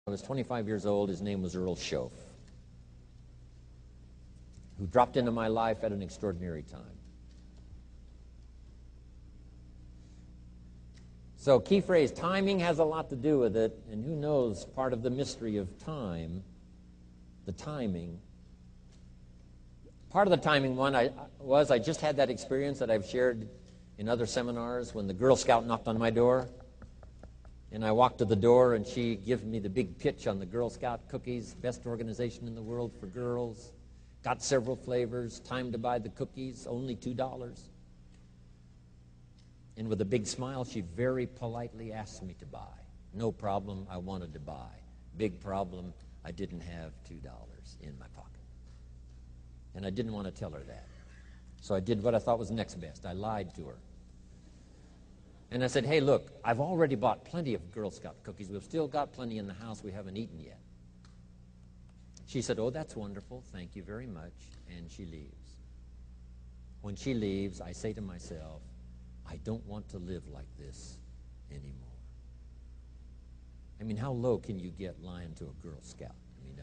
I was 25 years old. His name was Rohn.flv, who dropped into my life at an extraordinary time. So key phrase, timing has a lot to do with it, and who knows, part of the mystery of time, the timing. Part of the timing one I just had that experience that I've shared in other seminars when the Girl Scout knocked on my door. And I walked to the door, and she gives me the big pitch on the Girl Scout cookies, best organization in the world for girls. Got several flavors, time to buy the cookies, only $2. And with a big smile, she very politely asked me to buy. No problem, I wanted to buy. Big problem, I didn't have $2 in my pocket. And I didn't want to tell her that. So I did what I thought was next best. I lied to her. And I said, hey, look, I've already bought plenty of Girl Scout cookies. We've still got plenty in the house we haven't eaten yet. She said, oh, that's wonderful. Thank you very much. And she leaves. When she leaves, I say to myself, I don't want to live like this anymore. I mean, how low can you get lying to a Girl Scout? I mean,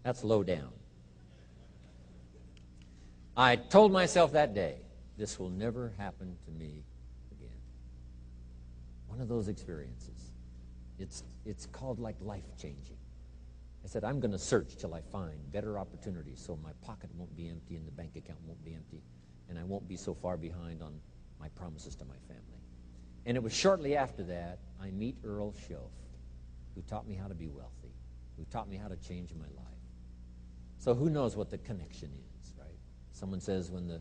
that's low down. I told myself that day, this will never happen to me again. One of those experiences. It's called like life-changing. I said, I'm going to search till I find better opportunities so my pocket won't be empty and the bank account won't be empty and I won't be so far behind on my promises to my family. And it was shortly after that I meet Rohn.flv, who taught me how to be wealthy, who taught me how to change my life. So who knows what the connection is, right? Someone says when the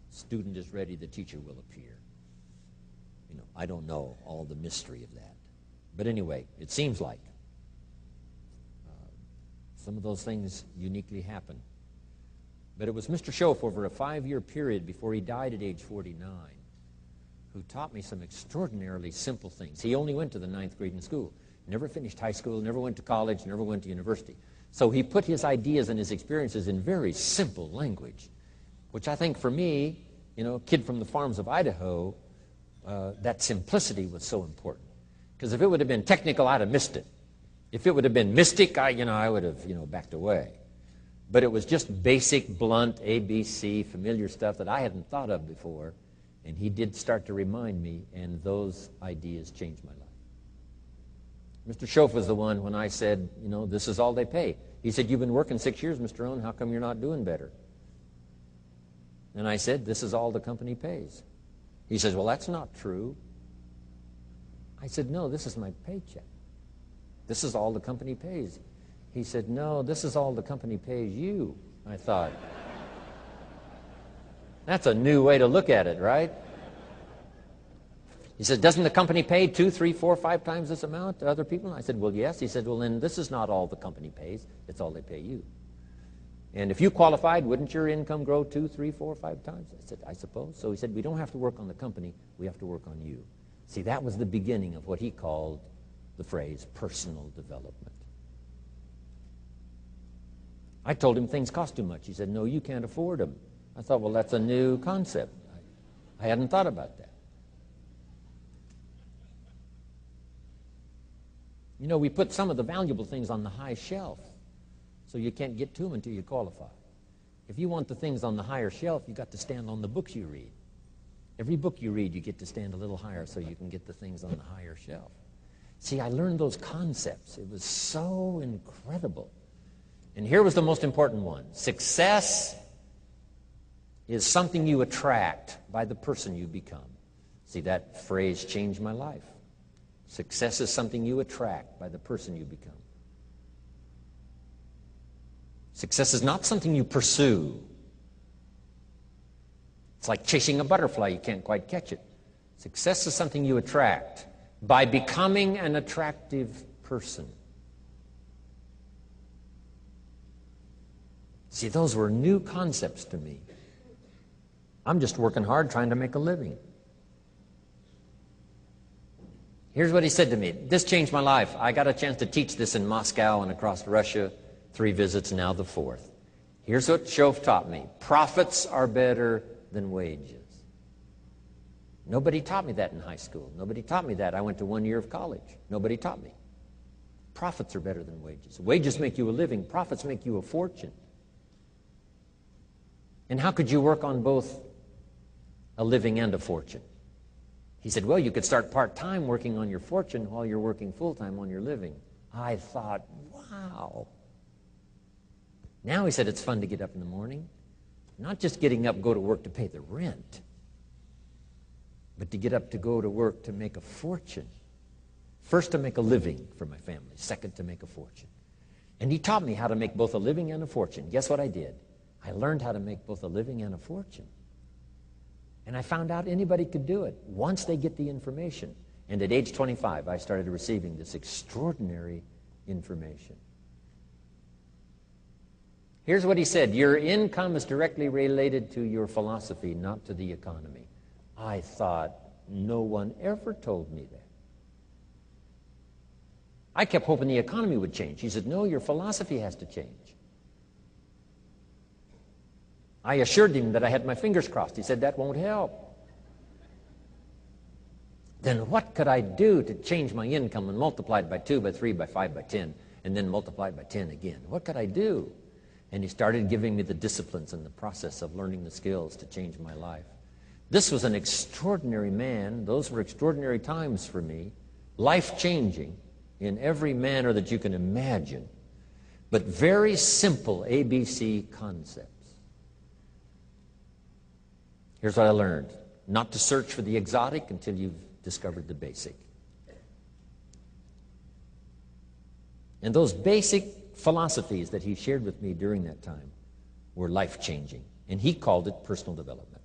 student is ready, the teacher will appear. You know, I don't know all the mystery of that. But anyway, it seems like some of those things uniquely happen. But it was Mr. Flv over a 5-year period before he died at age 49 who taught me some extraordinarily simple things. He only went to the 9th grade in school, never finished high school, never went to college, never went to university. So he put his ideas and his experiences in very simple language, which I think for me, you know, a kid from the farms of Idaho, that simplicity was so important. Because if it would have been technical, I'd have missed it. If it would have been mystic, I would have, backed away. But it was just basic, blunt, ABC, familiar stuff that I hadn't thought of before. And he did start to remind me, and those ideas changed my life. Mr. Flv was the one when I said, this is all they pay. He said, you've been working 6 years, Mr. Rohn, how come you're not doing better? And I said, this is all the company pays. He says, well, that's not true. I said, no, this is my paycheck. This is all the company pays. He said, no, this is all the company pays you. I thought, that's a new way to look at it, right? He said, doesn't the company pay 2, 3, 4, 5 times this amount to other people? I said, well, yes. He said, well, then this is not all the company pays. It's all they pay you. And if you qualified, wouldn't your income grow 2, 3, 4, 5 times? I said, I suppose. So he said, we don't have to work on the company. We have to work on you. See, that was the beginning of what he called the phrase personal development. I told him things cost too much. He said, no, you can't afford them. I thought, well, that's a new concept. I hadn't thought about that. We put some of the valuable things on the high shelf, so you can't get to them until you qualify. If you want the things on the higher shelf, you've got to stand on the books you read. Every book you read, you get to stand a little higher so you can get the things on the higher shelf. See, I learned those concepts. It was so incredible. And here was the most important one. Success is something you attract by the person you become. See, that phrase changed my life. Success is something you attract by the person you become. Success is not something you pursue. It's like chasing a butterfly. You can't quite catch it. Success is something you attract by becoming an attractive person. See, those were new concepts to me. I'm just working hard trying to make a living. Here's what he said to me. This changed my life. I got a chance to teach this in Moscow and across Russia. 3 visits, now the 4th. Here's what Flv taught me. Profits are better than wages. Nobody taught me that in high school. Nobody taught me that. I went to 1 year of college. Nobody taught me. Profits are better than wages. Wages make you a living. Profits make you a fortune. And how could you work on both a living and a fortune? He said, well, you could start part-time working on your fortune while you're working full-time on your living. I thought, wow. Now, he said, it's fun to get up in the morning. Not just getting up, go to work to pay the rent, but to get up to go to work to make a fortune. First, to make a living for my family. Second, to make a fortune. And he taught me how to make both a living and a fortune. Guess what I did? I learned how to make both a living and a fortune. And I found out anybody could do it once they get the information. And at age 25, I started receiving this extraordinary information. Here's what he said: your income is directly related to your philosophy, not to the economy. I thought, no one ever told me that. I kept hoping the economy would change. He said, no, your philosophy has to change. I assured him that I had my fingers crossed. He said, that won't help. Then what could I do to change my income and multiply it by 2, by 3, by 5, by 10, and then multiply it by 10 again? What could I do? And he started giving me the disciplines and the process of learning the skills to change my life. This was an extraordinary man. Those were extraordinary times for me, life-changing in every manner that you can imagine, but very simple ABC concepts. Here's what I learned: not to search for the exotic until you've discovered the basic. And those basic philosophies that he shared with me during that time were life-changing, and he called it personal development.